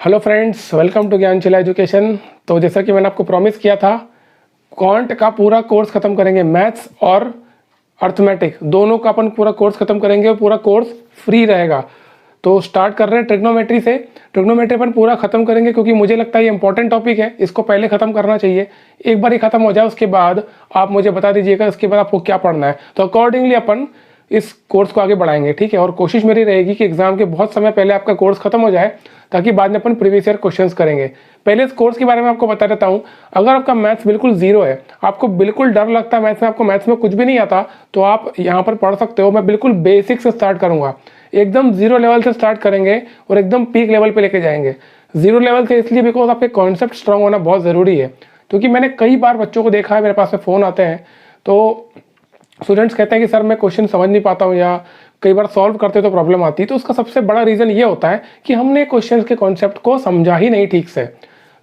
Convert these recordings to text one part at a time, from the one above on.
Hello friends, welcome to Gyanshila Education. तो जैसा कि मैंने आपको प्रॉमिस किया था, क्वांट का पूरा कोर्स खत्म करेंगे। मैथ्स और अर्थमेटिक दोनों का अपन पूरा कोर्स खत्म करेंगे और पूरा कोर्स फ्री रहेगा। तो स्टार्ट कर रहे हैं ट्रिग्नोमेट्री से। ट्रिग्नोमेट्री अपन पूरा खत्म करेंगे क्योंकि मुझे लगता है ये इंपॉर्टेंट टॉपिक है, इसको पहले खत्म करना चाहिए। एक बार ही खत्म हो जाए उसके बाद आप मुझे बता दीजिएगा इसके बाद आपको क्या पढ़ना है, तो अकॉर्डिंगली अपन इस कोर्स को आगे बढ़ाएंगे। ठीक है, और कोशिश मेरी रहेगी कि एग्जाम के बहुत समय पहले आपका कोर्स खत्म हो जाए, ताकि बाद में अपन प्रीवियस ईयर क्वेश्चंस करेंगे। पहले इस कोर्स के बारे में आपको बता देता हूँ। अगर आपका मैथ्स बिल्कुल जीरो है, आपको बिल्कुल डर लगता है मैथ्स में, आपको मैथ्स में कुछ भी नहीं आता, तो आप यहाँ पर पढ़ सकते हो। मैं बिल्कुल बेसिक से स्टार्ट करूँगा, एकदम जीरो लेवल से स्टार्ट करेंगे और एकदम पीक लेवल पे लेके जाएंगे। जीरो लेवल से इसलिए बिकॉज आपके कॉन्सेप्ट स्ट्रांग होना बहुत ज़रूरी है। क्योंकि मैंने कई बार बच्चों को देखा है, मेरे पास में फ़ोन आते हैं तो स्टूडेंट्स कहते हैं कि सर मैं क्वेश्चन समझ नहीं पाता हूँ, या कई बार सॉल्व करते तो प्रॉब्लम आती है। तो उसका सबसे बड़ा रीज़न ये होता है कि हमने क्वेश्चन के कॉन्सेप्ट को समझा ही नहीं ठीक से।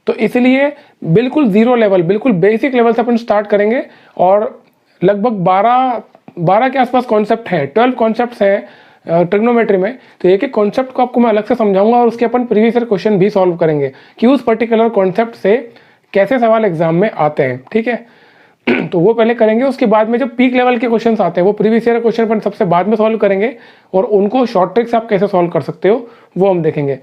तो इसलिए बिल्कुल जीरो लेवल, बिल्कुल बेसिक लेवल से अपन स्टार्ट करेंगे। और लगभग 12 के आसपास कॉन्सेप्ट हैं, 12 कॉन्सेप्ट्स हैं ट्रिग्नोमेट्री में। तो एक एक कॉन्सेप्ट को आपको मैं अलग से समझाऊंगा और उसके अपन प्रीवियस ईयर क्वेश्चन भी सॉल्व करेंगे कि उस पर्टिकुलर कॉन्सेप्ट से कैसे सवाल एग्जाम में आते हैं। ठीक है, तो वो पहले करेंगे। उसके बाद में जब पीक लेवल के क्वेश्चंस आते हैं, वो प्रीवियस ईयर क्वेश्चन पर सबसे बाद में सॉल्व करेंगे, और उनको शॉर्ट ट्रिक से आप कैसे सॉल्व कर सकते हो वो हम देखेंगे।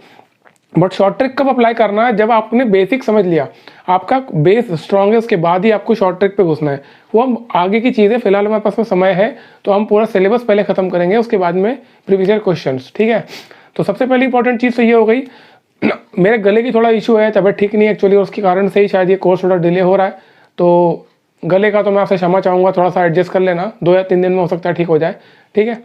बट शॉर्ट ट्रिक कब अप्लाई करना है? जब आपने बेसिक समझ लिया, आपका बेस स्ट्रॉन्ग है, उसके बाद ही आपको शॉर्ट ट्रिक पे घुसना है। वो हम आगे की चीज़ें, फिलहाल हमारे पास में समय है तो हम पूरा सिलेबस पहले खत्म करेंगे, उसके बाद में प्रीवियस ईयर क्वेश्चंस। ठीक है, तो सबसे पहली इंपॉर्टेंट चीज़ तो ये हो गई, मेरे गले की थोड़ा इशू है, तबियत ठीक नहीं है एक्चुअली, और उसके कारण से ही शायद ये कोर्स थोड़ा डिले हो रहा है। तो गले का तो मैं आपसे क्षमा चाहूँगा, थोड़ा सा एडजस्ट कर लेना, 2 या 3 दिन में हो सकता है ठीक हो जाए। ठीक है,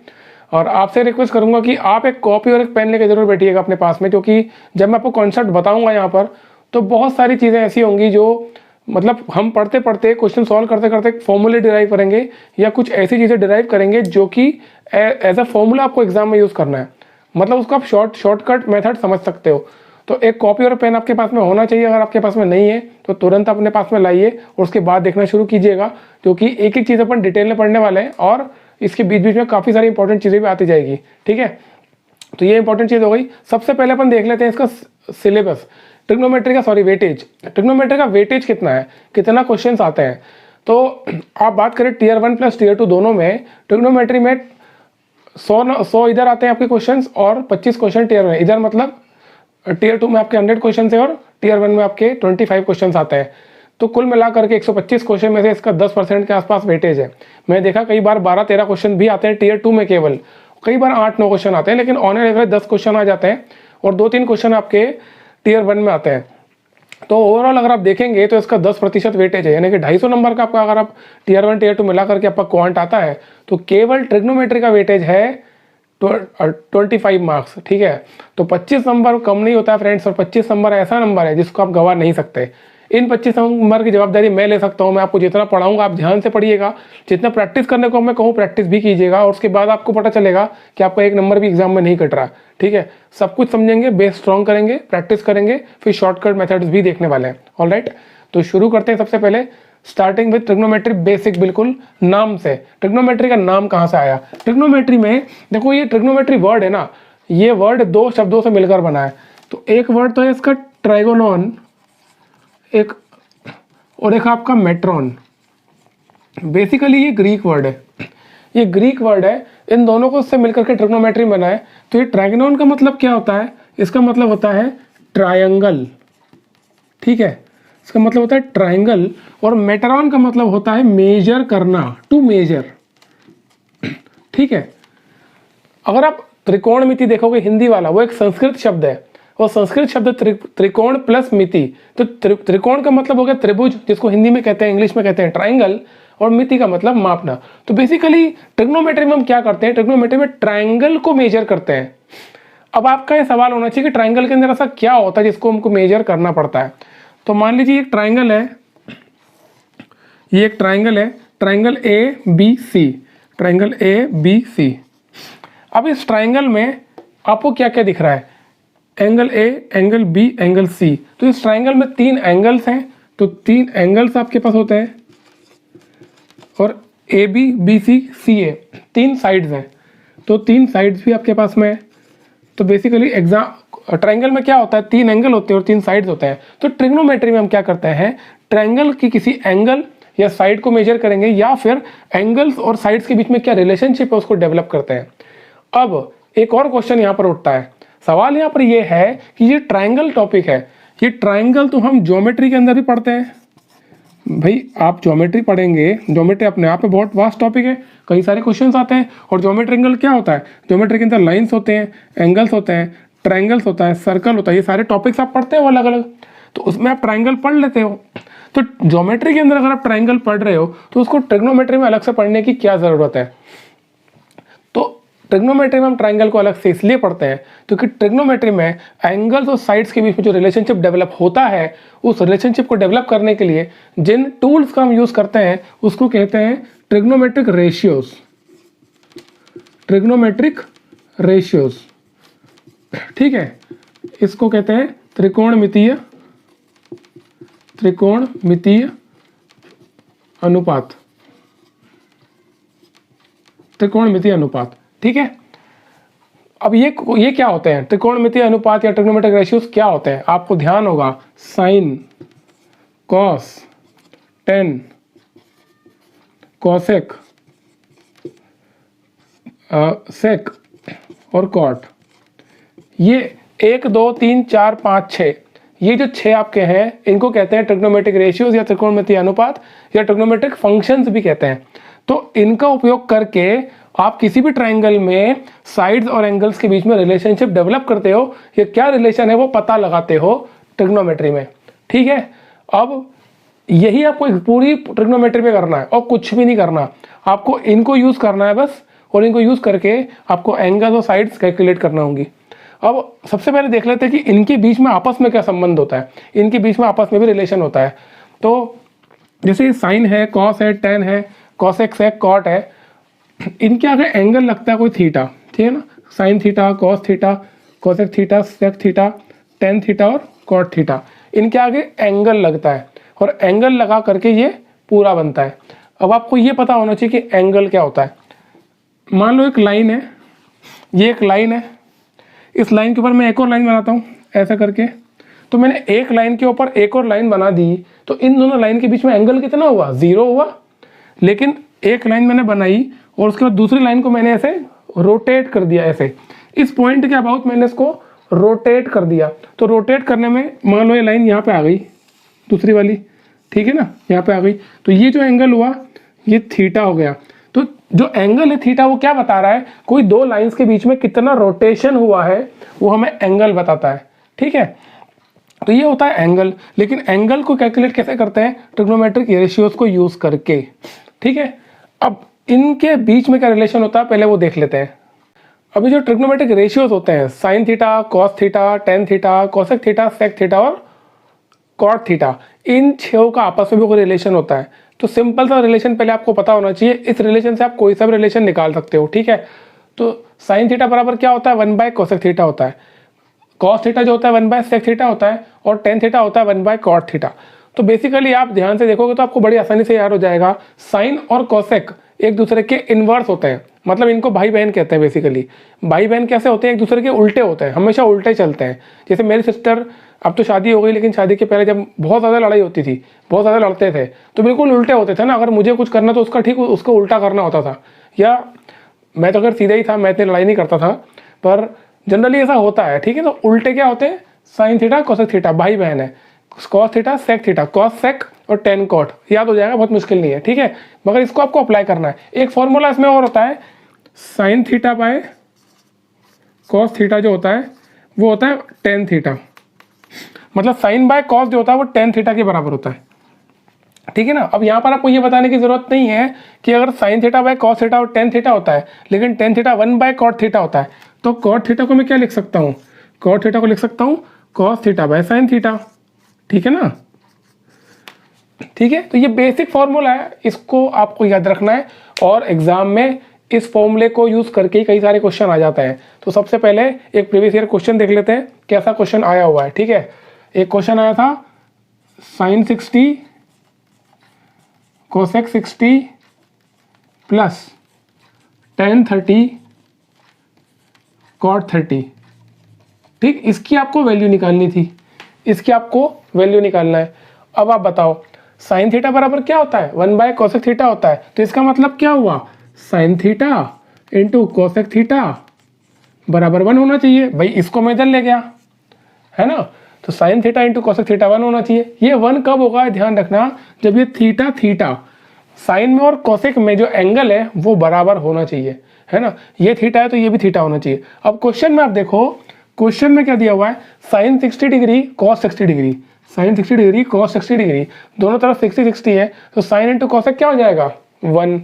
और आपसे रिक्वेस्ट करूँगा कि आप एक कॉपी और एक पेन लेके जरूर बैठिएगा अपने पास में, क्योंकि जब मैं आपको कॉन्सेप्ट बताऊँगा यहाँ पर, तो बहुत सारी चीज़ें ऐसी होंगी जो मतलब हम पढ़ते पढ़ते क्वेश्चन सॉल्व करते करते फॉर्मूले डिराइव करेंगे, या कुछ ऐसी चीज़ें डिराइव करेंगे जो कि एज अ फॉर्मूला आपको एग्जाम में यूज़ करना है। मतलब उसको आप शॉर्टकट मेथड समझ सकते हो। तो एक कॉपी और पेन आपके पास में होना चाहिए। अगर आपके पास में नहीं है तो तुरंत अपने पास में लाइए और उसके बाद देखना शुरू कीजिएगा, क्योंकि एक एक चीज़ अपन डिटेल में पढ़ने वाले हैं और इसके बीच बीच में काफ़ी सारी इंपॉर्टेंट चीज़ें भी आती जाएगी। ठीक है, तो ये इंपॉर्टेंट चीज़ हो गई। सबसे पहले अपन देख लेते हैं इसका सिलेबस, ट्रिग्नोमेट्री का, सॉरी वेटेज। ट्रिग्नोमेट्री का वेटेज कितना है, कितना क्वेश्चन आते हैं। तो आप बात करें टीयर 1 प्लस टीयर 2 दोनों में, ट्रिग्नोमेट्री में 100 इधर आते हैं आपके क्वेश्चन और 25 क्वेश्चन टीयर 1 इधर। मतलब टीयर 2 में आपके 100 क्वेश्चन है और टीयर 1 में आपके 25 क्वेश्चन आते हैं। तो कुल मिला करके 125 क्वेश्चन में से इसका 10% के आसपास वेटेज है। मैंने देखा कई बार 12-13 क्वेश्चन भी आते हैं टीयर 2 में केवल, कई बार 8-9 क्वेश्चन आते हैं, लेकिन ऑन एवरेज 10 क्वेश्चन आ जाते हैं और 2-3 क्वेश्चन आपके टीयर 1 में आते हैं। तो ओवरऑल अगर आप देखेंगे तो इसका 10% वेटेज है, यानी कि 250 नंबर का आपका, अगर आप टीयर 1 टीयर 2 मिला करके आपका क्वांट आता है, तो केवल ट्रिग्नोमेट्री का वेटेज है 25 मार्क्स। ठीक है, तो 25 नंबर कम नहीं होता है फ्रेंड्स, और 25 नंबर ऐसा नंबर है जिसको आप गंवा नहीं सकते। इन 25 नंबर की जवाबदारी मैं ले सकता हूँ। मैं आपको जितना पढ़ाऊंगा आप ध्यान से पढ़िएगा, जितना प्रैक्टिस करने को मैं कहूँ प्रैक्टिस भी कीजिएगा, और उसके बाद आपको पता चलेगा कि आपका 1 नंबर भी एग्जाम में नहीं कट रहा। ठीक है, सब कुछ समझेंगे, बेस स्ट्रॉन्ग करेंगे, प्रैक्टिस करेंगे, फिर शॉर्टकट मेथड्स भी देखने वाले हैं। ऑलराइट, तो शुरू करते हैं सबसे पहले स्टार्टिंग विद ट्रिग्नोमेट्री बेसिक, बिल्कुल नाम से। ट्रिग्नोमेट्री का नाम कहाँ से आया? ट्रिग्नोमेट्री में देखो, ये ट्रिग्नोमेट्री वर्ड है ना, ये वर्ड 2 शब्दों से मिलकर बना है। तो एक वर्ड तो है इसका ट्राइगोनॉन, एक, और एक आपका मेट्रॉन। बेसिकली ये ग्रीक वर्ड है, ये ग्रीक वर्ड है, इन दोनों को से मिलकर के ट्रिग्नोमेट्री बना है। तो ये ट्राइगोनॉन का मतलब क्या होता है? इसका मतलब होता है ट्रायंगल। ठीक है, इसका मतलब होता है ट्रायंगल। और मेट्रॉन का मतलब होता है मेजर करना, टू मेजर। ठीक है, अगर आप त्रिकोणमिति देखोगे हिंदी वाला, वो एक संस्कृत शब्द है, और संस्कृत शब्द त्रिकोण प्लस मिति। तो त्रिकोण का मतलब हो गया त्रिभुज, जिसको हिंदी में कहते हैं, इंग्लिश में कहते हैं ट्रायंगल, और मिति का मतलब मापना। तो बेसिकली ट्रिग्नोमेट्री में हम क्या करते हैं? ट्रिग्नोमेट्री में ट्रायंगल को मेजर करते हैं। अब आपका ये सवाल होना चाहिए कि ट्रायंगल के अंदर ऐसा क्या होता है जिसको हमको मेजर करना पड़ता है। तो मान लीजिए एक ट्रायंगल है, ये एक ट्रायंगल है, ट्रायंगल ABC, ट्रायंगल ABC। अब इस ट्रायंगल में आपको क्या क्या दिख रहा है? Angle A, angle B, angle C। तो इस ट्रायंगल में 3 एंगल्स हैं, तो 3 एंगल्स आपके पास होते हैं, और AB, BC, CA 3 साइड्स हैं, तो 3 साइड्स भी आपके पास में है। तो बेसिकली ट्रायंगल में क्या होता है, 3 एंगल होते हैं और 3 साइड्स होते हैं। तो ट्रिग्नोमेट्री में हम क्या करते हैं, ट्रायंगल की किसी एंगल या साइड को मेजर करेंगे या फिर एंगल्स और साइड्स के बीच में क्या रिलेशनशिप है उसको डेवलप करते हैं। अब एक और क्वेश्चन यहाँ पर उठता है, सवाल यहाँ पर ये है कि ये ट्रायंगल टॉपिक है, ये ट्रायंगल तो हम ज्योमेट्री के अंदर भी पढ़ते हैं भाई। आप ज्योमेट्री पढ़ेंगे, ज्योमेट्री अपने आप में बहुत वास्ट टॉपिक है, कई सारे क्वेश्चंस आते हैं। और ज्योमेट्री एंगल क्या होता है, ज्योमेट्री के अंदर लाइंस होते हैं, एंगल्स होते हैं, ट्रायंगल्स होता है, सर्कल होता है, ये सारे टॉपिक्स आप पढ़ते हो अलग अलग, तो उसमें आप ट्रायंगल पढ़ लेते हो। तो ज्योमेट्री के अंदर अगर आप ट्रायंगल पढ़ रहे हो तो उसको ट्रिग्नोमेट्री में अलग से पढ़ने की क्या ज़रूरत है। तो ट्रिग्नोमेट्री में हम ट्रायंगल को अलग से इसलिए पढ़ते हैं क्योंकि ट्रिग्नोमेट्री में एंगल्स और साइड्स के बीच में जो रिलेशनशिप डेवलप होता है, उस रिलेशनशिप को डेवलप करने के लिए जिन टूल्स का हम यूज़ करते हैं उसको कहते हैं ट्रिग्नोमेट्रिक रेशियोज। ट्रिग्नोमेट्रिक रेशियोज, ठीक है, इसको कहते हैं त्रिकोणमितीय अनुपात, त्रिकोणमितीय अनुपात, ठीक है। अब ये क्या होते हैं, त्रिकोणमितीय अनुपात या ट्रिग्नोमेट्रिक रेशियोज क्या होते हैं, आपको ध्यान होगा साइन, कॉस, टेन, कॉसेक, सेक और कॉट, ये 1 2 3 4 5 6, ये जो 6 आपके हैं इनको कहते हैं ट्रिग्नोमेट्रिक रेशियोज या त्रिकोणमितीय अनुपात या ट्रिग्नोमेट्रिक फंक्शंस भी कहते हैं। तो इनका उपयोग करके आप किसी भी ट्रायंगल में साइड्स और एंगल्स के बीच में रिलेशनशिप डेवलप करते हो, ये क्या रिलेशन है वो पता लगाते हो ट्रिग्नोमेट्री में, ठीक है। अब यही आपको पूरी ट्रिग्नोमेट्री में करना है और कुछ भी नहीं करना, आपको इनको यूज़ करना है बस, और इनको यूज़ करके आपको एंगल्स और साइड्स कैलकुलेट करना होंगी। अब सबसे पहले देख लेते हैं कि इनके बीच में आपस में क्या संबंध होता है, इनके बीच में आपस में भी रिलेशन होता है। तो जैसे साइन है, कॉस है, टेन है, कॉसेक्स है, कॉट है, इनके आगे एंगल लगता है कोई थीटा, ठीक है ना, sine theta, cos theta, cosec theta, sec theta, tan theta और कॉट थीटा, इनके आगे एंगल लगता है और एंगल लगा करके ये पूरा बनता है। अब आपको ये पता होना चाहिए कि एंगल क्या होता है। मान लो एक लाइन है, ये एक लाइन है, इस लाइन के ऊपर मैं एक और लाइन बनाता हूँ ऐसा करके, तो मैंने एक लाइन के ऊपर एक और लाइन बना दी, तो इन दोनों लाइन के बीच में एंगल कितना हुआ, 0 हुआ। लेकिन एक लाइन मैंने बनाई और उसके बाद दूसरी लाइन को मैंने ऐसे रोटेट कर दिया, ऐसे इस पॉइंट के अबाउट मैंने इसको रोटेट कर दिया। तो रोटेट करने में मान लो ये लाइन यहाँ पे आ गई, दूसरी वाली, ठीक है ना, यहाँ पे आ गई, तो ये जो एंगल हुआ ये थीटा हो गया। तो जो एंगल है थीटा वो क्या बता रहा है, कोई दो लाइंस के बीच में कितना रोटेशन हुआ है वो हमें एंगल बताता है, ठीक है। तो ये होता है एंगल। लेकिन एंगल को कैलकुलेट कैसे करते हैं, ट्रिग्नोमेट्रिक रेशियोज को यूज करके, ठीक है। अब इनके बीच में क्या रिलेशन होता है पहले वो देख लेते हैं। अभी जो ट्रिग्नोमेट्रिक रेशियोज होते हैं, sine theta, cos theta, tan theta, cosec theta, sec theta और कॉट थीटा, इन छह का आपस में भी कोई रिलेशन होता है। तो सिंपल सा रिलेशन पहले आपको पता होना चाहिए, इस रिलेशन से आप कोई सा भी रिलेशन निकाल सकते हो, ठीक है। तो साइन थीटा बराबर क्या होता है, 1 कोसेक थीटा होता है, कॉस थीटा जो होता है 1 सेक थीटा होता है, और टेन थीटा होता है 1 कॉट थीटा। तो बेसिकली आप ध्यान से देखोगे तो आपको बड़ी आसानी से याद हो जाएगा, साइन और कोसेक एक दूसरे के इन्वर्स होते हैं, मतलब इनको भाई बहन कहते हैं। बेसिकली भाई बहन कैसे होते हैं, एक दूसरे के उल्टे होते हैं, हमेशा उल्टे चलते हैं। जैसे मेरी सिस्टर, अब तो शादी हो गई, लेकिन शादी के पहले जब बहुत ज़्यादा लड़ाई होती थी, बहुत ज़्यादा लड़ते थे, तो बिल्कुल उल्टे होते थे ना। अगर मुझे कुछ करना तो उसका ठीक उसको उल्टा करना होता था, या मैं तो अगर सीधा ही था, मैं इतनी लड़ाई नहीं करता था, पर जनरली ऐसा होता है, ठीक है। तो उल्टे क्या होते हैं, साइन थीटा कोसेक थीटा भाई बहन है, cos theta sec theta, cos sec और टेन कॉट, याद हो जाएगा, बहुत मुश्किल नहीं है, ठीक है। मगर इसको आपको अप्लाई करना है। एक फॉर्मूला इसमें और होता है, sine theta by cos theta जो होता है वो होता है टेन थीटा, मतलब साइन बाय कॉस जो होता है वो टेन थीटा के बराबर होता है, ठीक है ना। अब यहाँ पर आपको ये बताने की जरूरत नहीं है कि अगर sign theta by cos theta और टेन थीटा होता है, लेकिन टेन थीटा 1 कॉट थीटा होता है, तो कॉट थीटा को मैं क्या लिख सकता हूँ, कॉट थीटा को लिख सकता हूँ cos theta by sine theta, ठीक है ना, ठीक है। तो ये बेसिक फॉर्मूला है, इसको आपको याद रखना है, और एग्जाम में इस फॉर्मूले को यूज करके ही कई सारे क्वेश्चन आ जाते हैं। तो सबसे पहले एक प्रीवियस ईयर क्वेश्चन देख लेते हैं कैसा क्वेश्चन आया हुआ है, ठीक है। एक क्वेश्चन आया था, sine 60 cosec 60 plus tan 30 cot 30, ठीक, इसकी आपको वैल्यू निकालनी थी, इसकी आपको वैल्यू निकालना है। अब आप बताओ साइन थीटा बराबर क्या होता है, 1 बाय कोसेक थीटा होता है। तो इसका मतलब क्या हुआ, sine theta into cosec theta बराबर 1 होना चाहिए। भाई इसको मैं इधर ले गया है ना, तो sine theta into cosec theta 1 होना चाहिए। ये 1 कब होगा, ध्यान रखना, जब ये थीटा थीटा साइन में और कोसेक में जो एंगल है वो बराबर होना चाहिए, है ना। ये थीटा है तो ये भी थीटा होना चाहिए। अब क्वेश्चन में आप देखो, क्वेश्चन में क्या दिया हुआ है, sine 60 degree cos 60 degree, sine 60 degree cos 60 degree, दोनों तरफ 60 60 है, तो साइन इंटू कोसेक क्या हो जाएगा 1,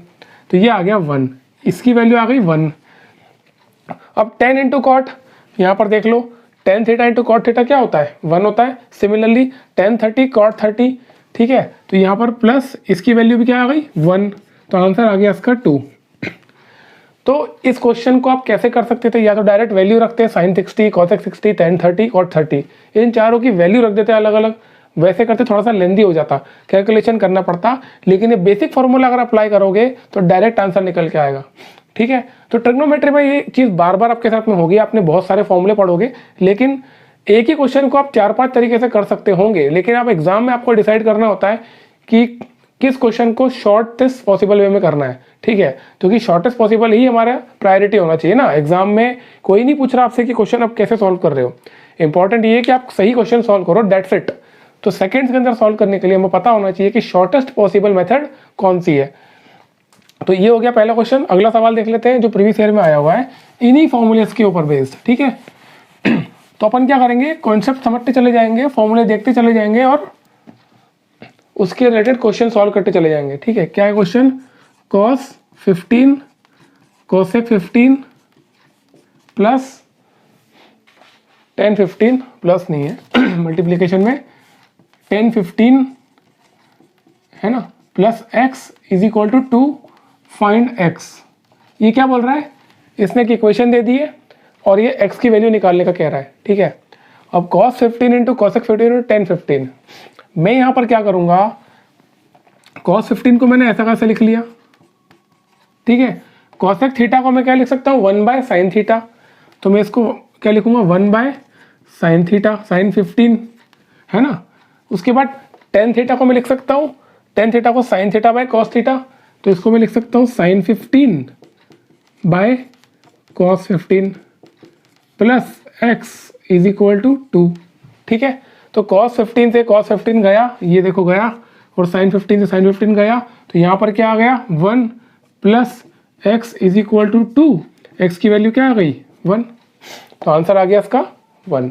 तो ये आ गया 1, इसकी वैल्यू आ गई 1। अब tan इंटू कॉट, यहाँ पर देख लो, tan theta into cot theta क्या होता है 1 होता है। सिमिलरली tan 30 कॉट 30, ठीक है, तो यहाँ पर प्लस इसकी वैल्यू भी क्या आ गई 1, तो आंसर आ गया इसका 2। तो इस क्वेश्चन को आप कैसे कर सकते थे, या तो डायरेक्ट वैल्यू रखते हैं साइन 60 कॉसेक 60 tan 30 कॉट 30, इन चारों की वैल्यू रख देते हैं अलग अलग, वैसे करते थोड़ा सा लेंदी हो जाता, कैलकुलेशन करना पड़ता, लेकिन ये बेसिक फॉर्मूला अगर अप्लाई करोगे तो डायरेक्ट आंसर निकल के आएगा। ठीक है, तो ट्रिग्नोमेट्री में ये चीज़ बार बार आपके साथ में होगी, आपने बहुत सारे फॉर्मूले पढ़ोगे, लेकिन एक ही क्वेश्चन को आप 4-5 तरीके से कर सकते होंगे, लेकिन आप एग्जाम में आपको डिसाइड करना होता है कि किस क्वेश्चन को शॉर्टेस्ट पॉसिबल वे में करना है। ठीक है, क्योंकि शॉर्टेस्ट पॉसिबल ही हमारा प्रायोरिटी होना चाहिए ना। एग्जाम में कोई नहीं पूछ रहा आपसे कि क्वेश्चन आप कैसे सॉल्व कर रहे हो, इंपॉर्टेंट ये है कि आप सही क्वेश्चन सॉल्व करो, दैट्स इट। तो सेकंड्स के अंदर सॉल्व करने के लिए हमें पता होना चाहिए कि शॉर्टेस्ट पॉसिबल मेथड कौन सी है। तो ये हो गया पहला क्वेश्चन। अगला सवाल देख लेते हैं जो प्रीवियस ईयर में आया हुआ है, इन्हीं फॉर्मूलेस के ऊपर बेस्ड। ठीक है, तो अपन क्या करेंगे, कॉन्सेप्ट समझते चले जाएंगे, फॉर्मूले देखते चले जाएंगे और उसके रिलेटेड क्वेश्चन सॉल्व करते चले जाएंगे। ठीक है, क्या है question, cos 15 cosec 15 plus tan 15 plus नहीं है मल्टीप्लीकेशन में tan 15 है ना plus x is equal to 2 find x। ये क्या बोल रहा है, इसने एक इक्वेशन दे दी है और ये x की वैल्यू निकालने का कह रहा है। ठीक है, अब cos 15 into cosec 15 into tan 15, मैं यहाँ पर क्या करूँगा, cos 15 को मैंने ऐसा कैसे लिख लिया। ठीक है, cosec थीटा को मैं क्या लिख सकता हूँ 1 बाय साइन थीटा, तो मैं इसको क्या लिखूँगा 1 बाय साइन थीटा, साइन 15 है ना। उसके बाद tan थीटा को मैं लिख सकता हूँ, tan थीटा को sine theta by cos theta, तो इसको मैं लिख सकता हूँ sine 15 by cos 15 plus x is equal to 2। ठीक है, तो cos 15 से cos 15 गया, ये देखो गया, और sin 15 से sin 15 गया, तो यहाँ पर क्या आ गया 1 plus x is equal to 2, x की वैल्यू क्या आ गई 1, तो आंसर आ गया इसका 1।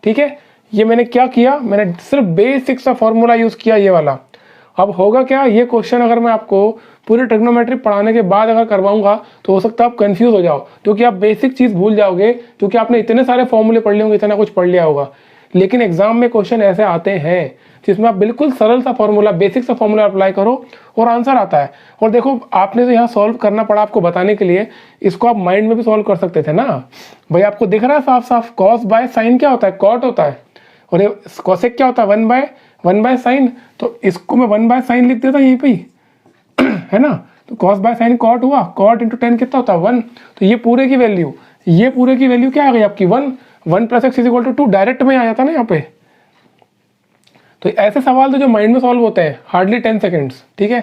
ठीक है, ये मैंने क्या किया, मैंने सिर्फ बेसिक सा फॉर्मूला यूज़ किया ये वाला। अब होगा क्या, ये क्वेश्चन अगर मैं आपको पूरी ट्रिग्नोमेट्री पढ़ाने के बाद अगर करवाऊंगा तो हो सकता है आप कंफ्यूज हो जाओ, क्योंकि आप बेसिक चीज़ भूल जाओगे, क्योंकि आपने इतने सारे फॉर्मूले पढ़ लिए होंगे, इतना कुछ पढ़ लिया होगा। लेकिन एग्जाम में क्वेश्चन ऐसे आते हैं जिसमें आप बिल्कुल सरल सा फॉर्मूला, बेसिक सा फॉर्मूला अप्लाई करो और आंसर आता है। और देखो आपने तो यहाँ सॉल्व करना पड़ा आपको बताने के लिए, इसको आप माइंड में भी सॉल्व कर सकते थे ना। भाई आपको दिख रहा है साफ साफ, कॉस बाय साइन क्या होता है, कॉट होता है, और ये कॉसेक क्या होता है 1 बाय साइन, तो इसको मैं 1 बाय साइन लिख देता यहीं पे है ना। तो कॉस बाय साइन कॉट हुआ, कॉट इंटू टेन कितना होता है 1, तो ये पूरे की वैल्यू क्या आ गई आपकी 1 plus x is equal to 2, direct में आ जाता ना यहाँ पे। तो ऐसे सवाल तो जो माइंड में सॉल्व होते हैं हार्डली 10 सेकेंड्स। ठीक है,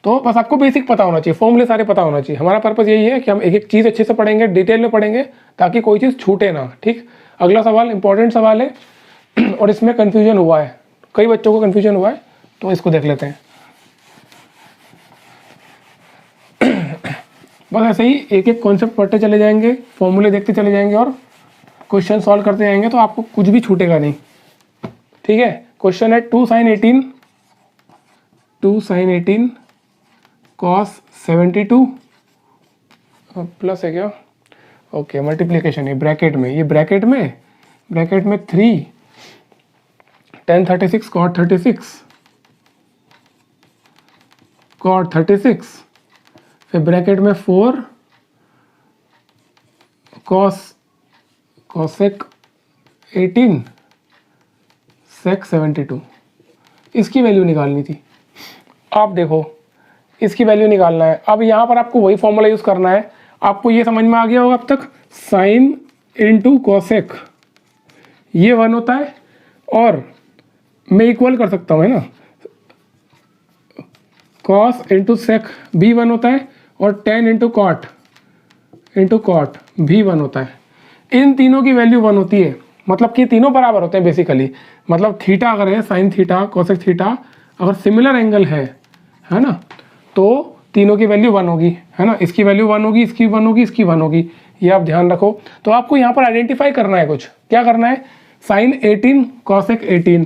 तो बस आपको बेसिक पता होना चाहिए, फॉर्मूले सारे पता होना चाहिए। हमारा पर्पस यही है कि हम एक एक चीज़ अच्छे से पढ़ेंगे, डिटेल में पढ़ेंगे, ताकि कोई चीज़ छूटे ना। ठीक, अगला सवाल इंपॉर्टेंट सवाल है और इसमें कन्फ्यूजन हुआ है, कई बच्चों को कन्फ्यूजन हुआ है, तो इसको देख लेते हैं। बस ऐसे ही एक एक कॉन्सेप्ट पढ़ते चले जाएंगे, फॉर्मूले देखते चले जाएंगे और क्वेश्चन सॉल्व करते जाएंगे, तो आपको कुछ भी छूटेगा नहीं। ठीक है, क्वेश्चन है 2 sin 18 cos 72 प्लस है क्या, ओके मल्टीप्लीकेशन है ब्रैकेट में, ये ब्रैकेट में 3 tan 36 cot 36 फिर ब्रैकेट में 4 cosec 18 sec 72, इसकी वैल्यू निकालनी थी। आप देखो इसकी वैल्यू निकालना है। अब यहाँ पर आपको वही फॉर्मूला यूज़ करना है। आपको ये समझ में आ गया होगा अब तक, साइन इंटू कॉसेक ये 1 होता है, और मैं इक्वल कर सकता हूँ, है ना, कॉस इंटू सेक भी 1 होता है, और टेन इंटू कॉट भी 1 होता है। इन तीनों की वैल्यू 1 होती है, मतलब कि तीनों बराबर होते हैं बेसिकली। मतलब थीटा अगर है, साइन थीटा कोसेक थीटा अगर सिमिलर एंगल है ना, तो तीनों की वैल्यू 1 होगी, है ना। इसकी वैल्यू 1 होगी, इसकी 1 होगी, इसकी 1 होगी, ये आप ध्यान रखो। तो आपको यहाँ पर आइडेंटिफाई करना है कुछ, क्या करना है, साइन 18 कोसेक 18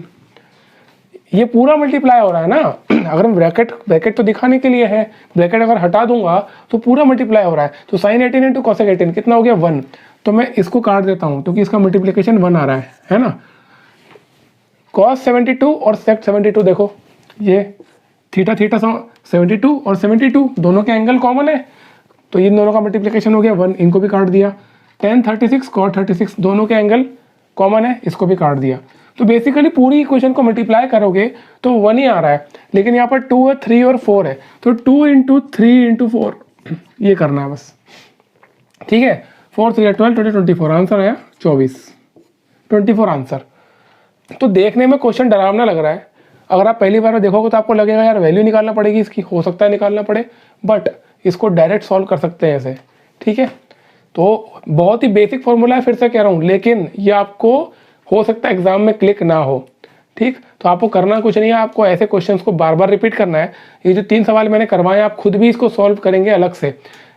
ये पूरा मल्टीप्लाई हो रहा है ना। अगर हम ब्रैकेट तो दिखाने के लिए है, ब्रैकेट अगर हटा दूंगा तो पूरा मल्टीप्लाई हो रहा है। तो साइन 18 इंटू कोसेक 18 कितना हो गया 1। तो मैं इसको काट देता हूँ क्योंकि इसका मल्टीप्लिकेशन 1 आ रहा है ना। कॉस 72 और सेक 72 देखो, ये थीटा 72 और 72 दोनों के एंगल कॉमन है, तो इन दोनों का मल्टीप्लिकेशन हो गया 1, इनको भी काट दिया। tan 36 cot 36 दोनों के एंगल कॉमन है, इसको भी काट दिया। तो बेसिकली पूरी इक्वेशन को मल्टीप्लाई करोगे तो 1 ही आ रहा है, लेकिन यहाँ पर 2 है, 3 और 4 है, तो 2 इंटू 3 इंटू 4 ये करना है बस, ठीक है। 4 3 12 20 24 आंसर आया 24 आंसर। तो देखने में क्वेश्चन डरावना लग रहा है, अगर आप पहली बार में देखोगे तो आपको लगेगा यार वैल्यू निकालना पड़ेगी इसकी, हो सकता है निकालना पड़े, बट इसको डायरेक्ट सॉल्व कर सकते हैं ऐसे, ठीक है। तो बहुत ही बेसिक फॉर्मूला है, फिर से कह रहा हूँ, लेकिन ये आपको हो सकता है एग्जाम में क्लिक ना हो, ठीक। तो आपको करना कुछ नहीं है, आपको ऐसे क्वेश्चंस को बार बार रिपीट करना है। ये जो 3 सवाल मैंने करवाए आप खुद भी इसको सॉल्व करेंगे अलग से।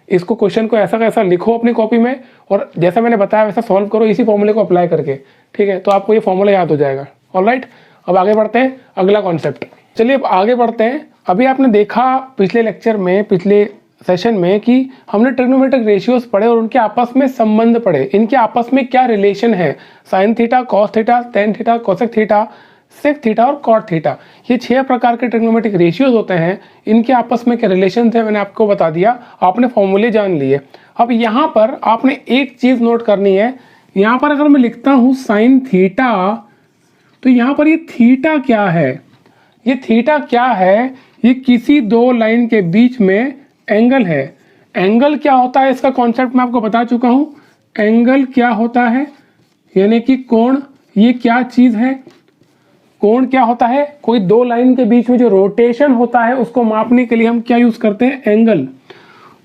इसको क्वेश्चन को ऐसा कैसा लिखो अपनी कॉपी में, और जैसा मैंने बताया वैसा सॉल्व करो इसी फॉर्मूले को अप्लाई करके, ठीक है। तो आपको ये फॉर्मूला याद हो जाएगा। ऑलराइट, अब आगे बढ़ते हैं अगला कॉन्सेप्ट। चलिए अब आगे बढ़ते हैं। अभी आपने देखा पिछले लेक्चर में, पिछले सेशन में, कि हमने ट्रिग्नोमेट्रिक रेशियोज पढ़े और उनके आपस में संबंध पढ़े, इनके आपस में क्या रिलेशन है। Sine theta, cos theta, tan theta, cosec theta, sec theta और कॉट थीटा, ये 6 प्रकार के ट्रिग्नोमेट्रिक रेशियोज होते हैं। इनके आपस में क्या रिलेशन थे मैंने आपको बता दिया, आपने फॉर्मूले जान लिए। अब यहाँ पर आपने एक चीज नोट करनी है, यहाँ पर अगर मैं लिखता हूँ साइन थीटा, तो यहाँ पर ये थीटा क्या है, ये थीटा क्या है, ये किसी दो लाइन के बीच में एंगल है। एंगल क्या होता है इसका कॉन्सेप्ट मैं आपको बता चुका हूं। एंगल क्या होता है, यानी कि कोण, ये क्या चीज है, कोण क्या होता है, कोई दो लाइन के बीच में जो रोटेशन होता है उसको मापने के लिए हम क्या यूज करते हैं, एंगल।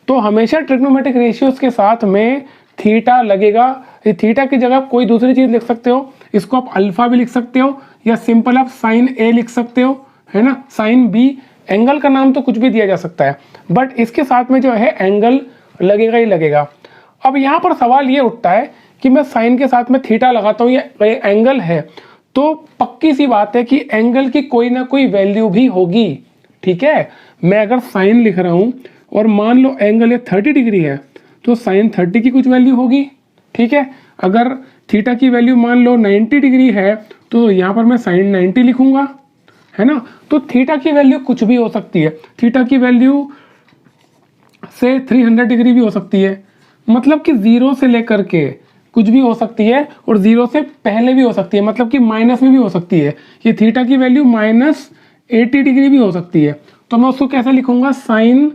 तो हमेशा ट्रिग्नोमेट्रिक रेशियोज के साथ में थीटा लगेगा। ये थीटा की जगह कोई दूसरी चीज लिख सकते हो, इसको आप अल्फा भी लिख सकते हो, या सिंपल आप साइन ए लिख सकते हो, है ना, साइन बी। एंगल का नाम तो कुछ भी दिया जा सकता है, बट इसके साथ में जो है एंगल लगेगा ही लगेगा। अब यहाँ पर सवाल ये उठता है कि मैं साइन के साथ में थीटा लगाता हूँ, ये एंगल है, तो पक्की सी बात है कि एंगल की कोई ना कोई वैल्यू भी होगी, ठीक है। मैं अगर साइन लिख रहा हूँ और मान लो एंगल ये 30 डिग्री है, तो साइन 30 की कुछ वैल्यू होगी, ठीक है। अगर थीटा की वैल्यू मान लो 90 डिग्री है, तो यहाँ पर मैं साइन 90 लिखूंगा, है ना। तो थीटा की वैल्यू कुछ भी हो सकती है, थीटा की वैल्यू से 300 डिग्री भी हो सकती है, मतलब कि 0 से लेकर के कुछ भी हो सकती है, और 0 से पहले भी हो सकती है, मतलब कि माइनस में भी हो सकती है। ये थीटा की वैल्यू -80 डिग्री भी हो सकती है, तो मैं उसको कैसे लिखूंगा, साइन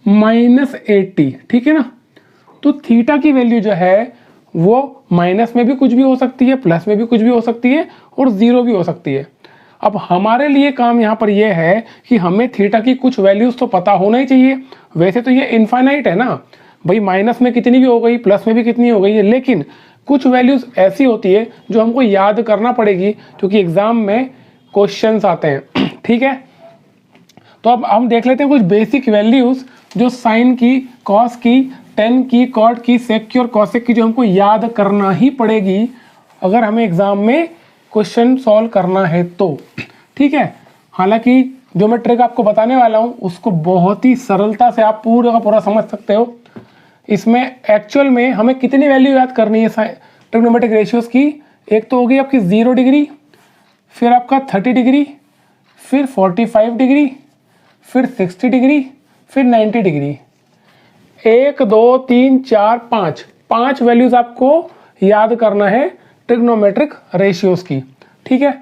-80, ठीक है ना। तो थीटा की वैल्यू जो है वो माइनस में भी कुछ भी हो सकती है, प्लस में भी कुछ भी हो सकती है, और 0 भी हो सकती है। अब हमारे लिए काम यहाँ पर यह है कि हमें थीटा की कुछ वैल्यूज तो पता होना ही चाहिए। वैसे तो ये इनफाइनाइट है ना भाई, माइनस में कितनी भी हो गई, प्लस में भी कितनी हो गई है, लेकिन कुछ वैल्यूज ऐसी होती है जो हमको याद करना पड़ेगी, क्योंकि एग्जाम में क्वेश्चंस आते हैं, ठीक है। तो अब हम देख लेते हैं कुछ बेसिक वैल्यूज जो साइन की, कॉस की, टेन की, कॉट की, सेक की और कॉसेक की, जो हमको याद करना ही पड़ेगी अगर हमें एग्जाम में क्वेश्चन सॉल्व करना है तो, ठीक है। हालांकि जो मैं ट्रिक आपको बताने वाला हूं उसको बहुत ही सरलता से आप पूरा का पूरा समझ सकते हो। इसमें एक्चुअल में हमें कितनी वैल्यू याद करनी है ट्रिग्नोमेट्रिक रेशियोज की, एक तो होगी आपकी 0 डिग्री, फिर आपका 30 डिग्री, फिर 45 डिग्री, फिर 60 डिग्री, फिर 90 डिग्री। 1 2 3 4 5 वैल्यूज आपको याद करना है ट्रिग्नोमेट्रिक रेशियोज की, ठीक है।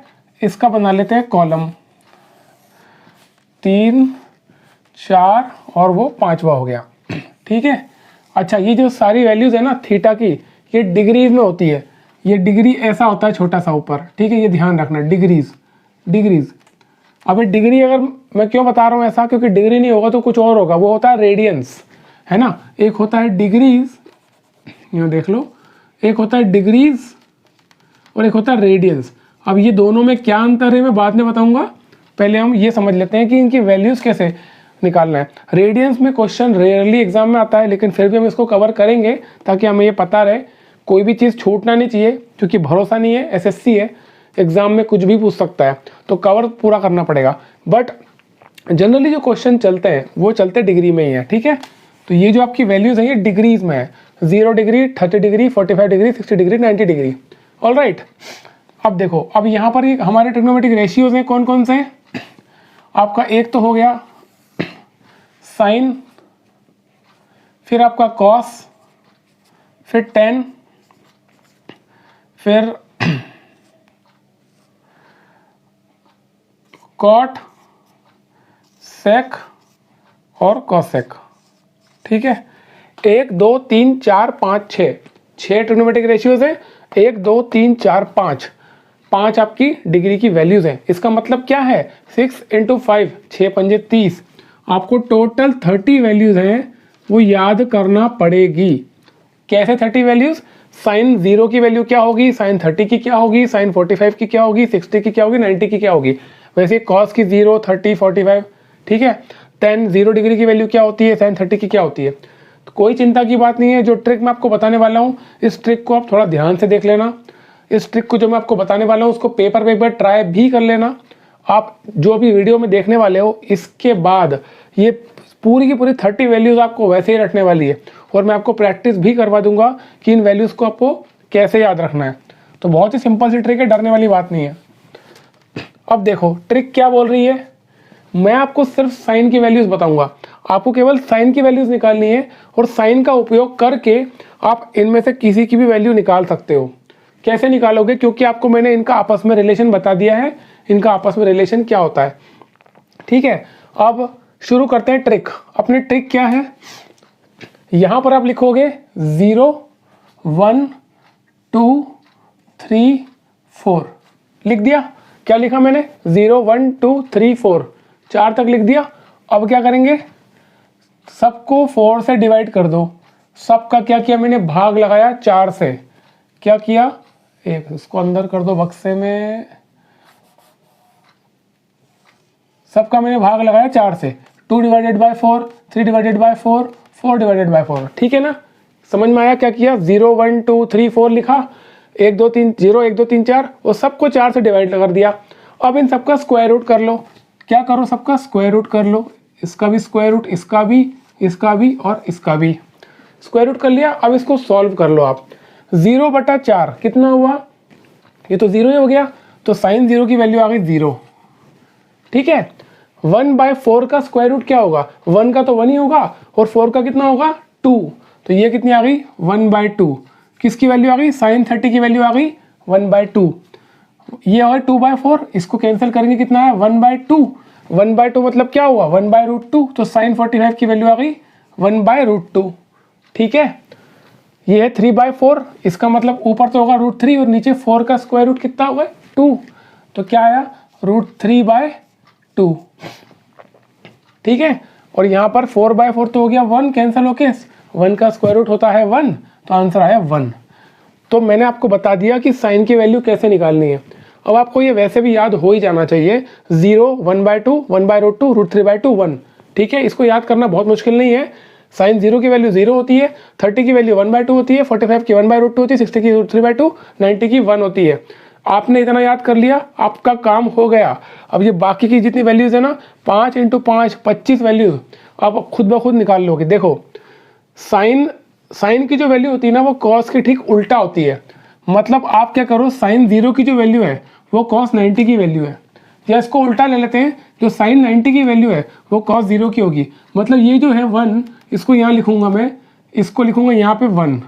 इसका बना लेते हैं कॉलम, 3 4 और वो 5वां हो गया, ठीक है। अच्छा, ये जो सारी वैल्यूज है ना थीटा की, ये डिग्रीज में होती है, ये डिग्री ऐसा होता है छोटा सा ऊपर, ठीक है, ये ध्यान रखना, डिग्रीज डिग्रीज। अब ये डिग्री अगर मैं क्यों बता रहा हूँ ऐसा, क्योंकि डिग्री नहीं होगा तो कुछ और होगा, वो होता है रेडियंस, है ना। एक होता है डिग्रीज, ये देख लो, एक होता है डिग्रीज और एक होता है रेडियंस। अब ये दोनों में क्या अंतर है मैं बाद में बताऊंगा, पहले हम ये समझ लेते हैं कि इनकी वैल्यूज़ कैसे निकालना है। रेडियंस में क्वेश्चन रेयरली एग्जाम में आता है, लेकिन फिर भी हम इसको कवर करेंगे ताकि हमें ये पता रहे, कोई भी चीज़ छूटना नहीं चाहिए, क्योंकि भरोसा नहीं है, एसएससी है, एग्जाम में कुछ भी पूछ सकता है, तो कवर पूरा करना पड़ेगा। बट जनरली जो क्वेश्चन चलते हैं वो चलते डिग्री में ही है, ठीक है। तो ये जो आपकी वैल्यूज़ हैं ये डिग्रीज में है, 0 degree, 30 degree, 45 degree, 60 degree, 90 degree. All right, अब देखो, अब यहाँ पर ये हमारे ट्रिग्नोमेट्रिक रेशियोज हैं, कौन कौन से हैं। आपका एक तो हो गया साइन, फिर आपका कॉस, फिर टेन, फिर कॉट, सेक और कॉसेक, ठीक है। 1 2 3 4 5 6 ट्रिग्नोमेट्रिक रेशियोज है, 1 2 3 4 5 आपकी डिग्री की वैल्यूज हैं। इसका मतलब क्या है, 6 × 5, 6 पंजे 30, आपको टोटल 30 वैल्यूज हैं, वो याद करना पड़ेगी। कैसे 30 वैल्यूज, साइन 0 की वैल्यू क्या होगी, साइन 30 की क्या होगी, साइन 45 की क्या होगी, 60 की क्या होगी, 90 की क्या होगी। वैसे कॉस की 0, 30, 45, ठीक है। 10 0 डिग्री की वैल्यू क्या होती है, साइन 30 की क्या होती है। तो कोई चिंता की बात नहीं है, जो ट्रिक मैं आपको बताने वाला हूँ इस ट्रिक को आप थोड़ा ध्यान से देख लेना। इस ट्रिक को जो मैं आपको बताने वाला हूँ उसको पेपर पे एक बार ट्राई भी कर लेना। आप जो अभी वीडियो में देखने वाले हो, इसके बाद ये पूरी की पूरी 30 वैल्यूज़ आपको वैसे ही रखने वाली है, और मैं आपको प्रैक्टिस भी करवा दूंगा कि इन वैल्यूज़ को आपको कैसे याद रखना है। तो बहुत ही सिंपल सी ट्रिक है, डरने वाली बात नहीं है। अब देखो ट्रिक क्या बोल रही है, मैं आपको सिर्फ साइन की वैल्यूज़ बताऊंगा, आपको केवल साइन की वैल्यूज़ निकालनी है, और साइन का उपयोग करके आप इनमें से किसी की भी वैल्यू निकाल सकते हो। कैसे निकालोगे, क्योंकि आपको मैंने इनका आपस में रिलेशन बता दिया है, इनका आपस में रिलेशन क्या होता है, ठीक है। अब शुरू करते हैं ट्रिक। अपनी ट्रिक क्या है, यहां पर आप लिखोगे 0 1 2 3 4, लिख दिया। क्या लिखा मैंने, 0 1 2 3 4, 4 तक लिख दिया। अब क्या करेंगे, सबको 4 से डिवाइड कर दो। सबका क्या किया मैंने, भाग लगाया 4 से। क्या किया, एक इसको अंदर कर दो बक्से में, सबका मैंने भाग लगाया 4 से। 2 divided by 4, 3 divided by 4, 4 divided by 4, ठीक है ना। समझ में आया क्या किया, 0 1 2 3 4 लिखा, 1 2 3 0 1 2 3 4, और सबको 4 से डिवाइड कर दिया। अब इन सबका स्क्वायर रूट कर लो। क्या करो, सबका स्क्वायर रूट कर लो, इसका भी स्क्वायर रूट, इसका भी और इसका भी स्क्वायर रूट कर लिया। अब इसको सॉल्व कर लो आप। 0/4 कितना हुआ, ये तो 0 ही हो गया, तो साइन 0 की वैल्यू आ गई 0, ठीक है। 1/4 का स्क्वायर रूट क्या होगा, 1 का तो 1 ही होगा, और 4 का कितना होगा 2, तो ये कितनी आ गई 1/2। किसकी वैल्यू आ गई, साइन 30 की वैल्यू आ गई 1/2। ये होगा 2/4, इसको कैंसिल करेंगे, कितना है 1/2। 1/2 मतलब क्या हुआ 1/√2, तो साइन 45 की वैल्यू आ गई 1/√2, ठीक है। ये है 3/4, इसका मतलब ऊपर तो होगा √3 और नीचे 4 का स्क्वायर रूट कितना होगा 2, तो क्या आया √3/2, ठीक है। और यहाँ पर 4/4 तो हो गया 1, कैंसिल होके 1 का स्क्वायर रूट होता है 1, तो आंसर आया 1। तो मैंने आपको बता दिया कि साइन की वैल्यू कैसे निकालनी है। अब आपको ये वैसे भी याद हो ही जाना चाहिए, 0 1/2 1/√2 √3/2 1, ठीक है। इसको याद करना बहुत मुश्किल नहीं है। साइन 0 की वैल्यू 0 होती है, 30 की वैल्यू 1/2 होती है, 45 की 1/√2 होती है, 60 की √3/2, 90 की 1 होती है। आपने इतना याद कर लिया, आपका काम हो गया। अब ये बाकी की जितनी वैल्यूज़ है ना, 5 × 5 25 वैल्यूज आप खुद ब खुद निकाल लोगे। देखो साइन की जो वैल्यू होती है ना, वो कॉस के ठीक उल्टा होती है। मतलब आप क्या करो, साइन 0 की जो वैल्यू है वो कॉस 90 की वैल्यू है, या इसको उल्टा ले लेते हैं, जो साइन 90 की वैल्यू है वो कॉस 0 की होगी। मतलब ये जो है 1, इसको यहाँ लिखूंगा मैं, इसको लिखूंगा यहाँ पे 1,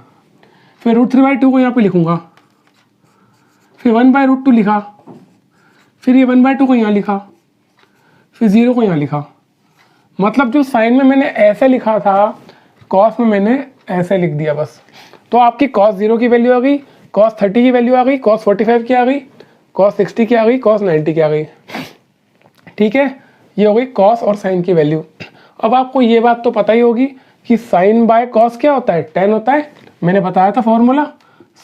फिर √3/2 को यहाँ पे लिखूंगा, फिर 1/√2 लिखा, फिर ये 1/2 को यहाँ लिखा, फिर 0 को यहाँ लिखा। मतलब जो साइन में मैंने ऐसे लिखा था, कॉस में मैंने ऐसे लिख दिया बस। तो आपकी cos 0 की वैल्यू आ गई, cos 30 की वैल्यू आ गई, cos 45 की आ गई, cos 60 की आ गई, cos 90 की आ गई। ठीक है, ये हो गई cos और sin की वैल्यू। अब आपको ये बात तो पता ही होगी कि sin बाय cos क्या होता है, tan होता है। मैंने बताया था formula,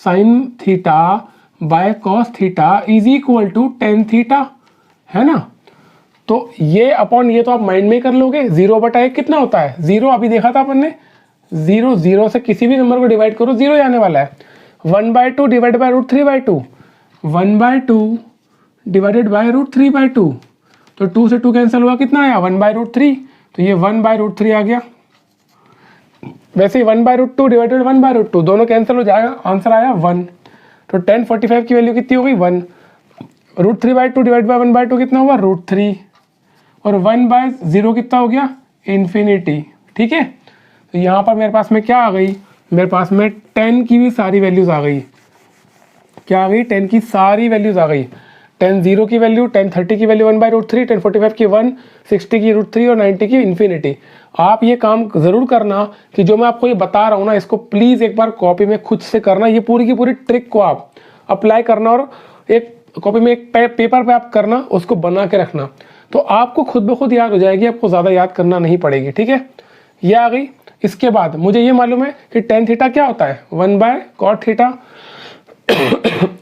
sin theta by cos theta is equal to tan theta, है ना। तो ये अपॉन ये तो आप माइंड में कर लोगे। 0/1 कितना होता है, 0 अभी देखा था अपन ने। 0 से किसी भी नंबर को डिवाइड करो 0 ही आने वाला है। 1/2 डिवाइड बाय √3/2, 1/2 डिवाइडेड बाय √3/2। तो 2 से 2 कैंसिल हुआ, कितना आया 1/√3। तो ये 1/√3 आ गया। वैसे ही 1/√2 डिवाइडेड 1/√2 दोनों कैंसिल हो जाएगा, आंसर आया 1। तो tan 45 की वैल्यू कितनी हो गई 1। √3/2 डिवाइड बाय 1/2 कितना हुआ √3, और 1/0 कितना हो गया इन्फिनिटी। ठीक है, तो यहाँ पर मेरे पास में क्या आ गई, मेरे पास में 10 की भी सारी वैल्यूज आ गई। क्या आ गई, 10 की सारी वैल्यूज आ गई। tan 0 की वैल्यू, tan 30 की वैल्यू 1/√3, tan 45 की 1, 60 की √3 और 90 की इन्फिनिटी। आप ये काम ज़रूर करना कि जो मैं आपको ये बता रहा हूँ ना, इसको प्लीज़ एक बार कॉपी में खुद से करना। ये पूरी की पूरी ट्रिक को आप अप्लाई करना और एक कॉपी में एक पेपर पे आप करना, उसको बना के रखना, तो आपको खुद ब खुद याद हो जाएगी, आपको ज़्यादा याद करना नहीं पड़ेगी। ठीक है, ये आ गई। इसके बाद मुझे ये मालूम है कि tan थीटा क्या होता है 1/cot theta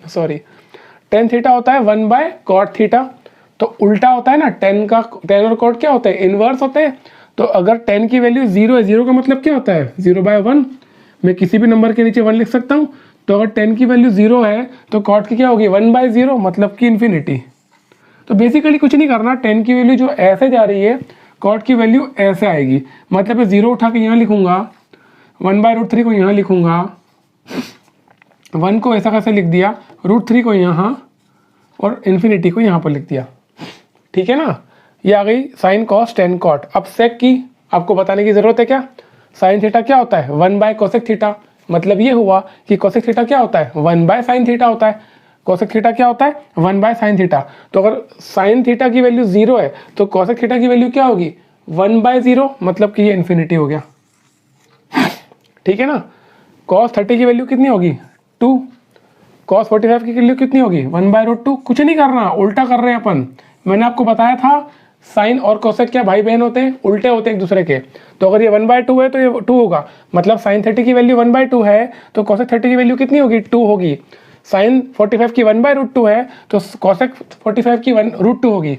sorry, tan theta होता है 1/cot थीटा। तो उल्टा होता है ना, tan और cot क्या होते हैं, इनवर्स होते हैं। तो अगर tan की वैल्यू 0 है, 0 का मतलब क्या होता है 0/1, मैं किसी भी नंबर के नीचे 1 लिख सकता हूँ। तो अगर tan की वैल्यू 0 है तो cot की क्या होगी 1/0, मतलब कि इन्फिनिटी। तो बेसिकली कुछ नहीं करना, tan की वैल्यू जो ऐसे जा रही है, cot की वैल्यू ऐसे आएगी। मतलब मैं 0 उठा के यहाँ लिखूंगा, 1/√3 को यहाँ लिखूंगा, 1 को ऐसा कैसे लिख दिया, √3 को यहाँ और इन्फिनिटी को यहाँ पर लिख दिया। ठीक है ना, ये आ गई साइन कॉस tan cot। अब सेक की आपको बताने की जरूरत है क्या, साइन थीटा क्या होता है 1/कोसेक थीटा। मतलब ये हुआ कि कोसेक थीटा क्या होता है 1/sin थीटा होता है। कोसेक थीटा क्या होता है 1/sin थीटा। तो अगर साइन थीटा की वैल्यू 0 है तो कोसेक थीटा की वैल्यू क्या होगी 1/0, मतलब कि ये इन्फिनिटी हो गया। ठीक है ना, cos 30 की वैल्यू कितनी होगी 2, cos 45 की वैल्यू कितनी होगी 1/√2। कुछ नहीं करना, उल्टा कर रहे हैं अपन। मैंने आपको बताया था साइन और कोसेक क्या भाई बहन होते हैं, उल्टे होते हैं एक दूसरे के। तो अगर ये 1/2 है तो ये 2 होगा, मतलब साइन 30 की वैल्यू 1/2 है तो कोसेक 30 की वैल्यू कितनी होगी 2 होगी। साइन 45 की 1/√2 है तो कोसेक 45 की √2 होगी।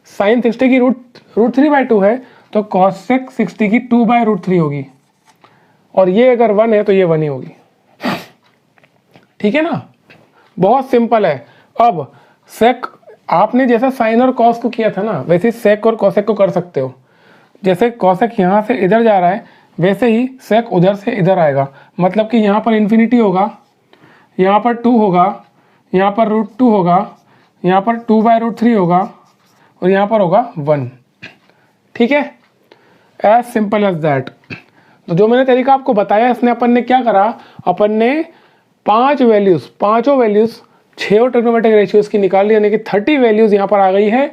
साइन 60 की √3/2 है तो कोसेक 60 की 2/√3 होगी। और ये अगर 1 है तो ये 1 ही होगी। ठीक है ना, बहुत सिंपल है। अब सेक आपने जैसा साइन और कॉस को किया था ना, वैसे सेक और कोसेक को कर सकते हो। जैसे कोसेक यहाँ से इधर जा रहा है, वैसे ही सेक उधर से इधर आएगा। मतलब कि यहाँ पर इन्फिनिटी होगा, यहाँ पर 2 होगा, यहाँ पर √2 होगा, यहाँ पर 2/√3 होगा और यहाँ पर होगा 1। ठीक है, एज सिंपल एज दैट। तो जो मैंने तरीका आपको बताया, इसने अपन ने क्या करा, अपन ने 5 वैल्यूज, पांचों वैल्यूज 6 और ट्रिग्नोमेट्रिक रेशियोज की निकाल ली, यानी कि 30 वैल्यूज यहाँ पर आ गई है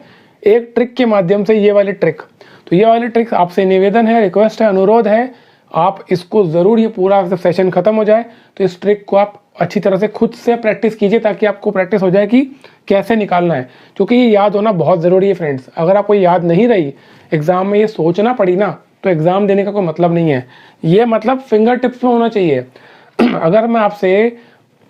एक ट्रिक के माध्यम से, ये वाली ट्रिक। तो ये वाली ट्रिक आपसे निवेदन है, रिक्वेस्ट है, अनुरोध है, आप इसको ज़रूर, ये पूरा जब सेशन खत्म हो जाए तो इस ट्रिक को आप अच्छी तरह से खुद से प्रैक्टिस कीजिए, ताकि आपको प्रैक्टिस हो जाए कि कैसे निकालना है। क्योंकि ये याद होना बहुत ज़रूरी है फ्रेंड्स। अगर आपको याद नहीं रही, एग्ज़ाम में ये सोचना पड़ी ना, तो एग्ज़ाम देने का कोई मतलब नहीं है। ये मतलब फिंगर टिप्स में होना चाहिए। अगर मैं आपसे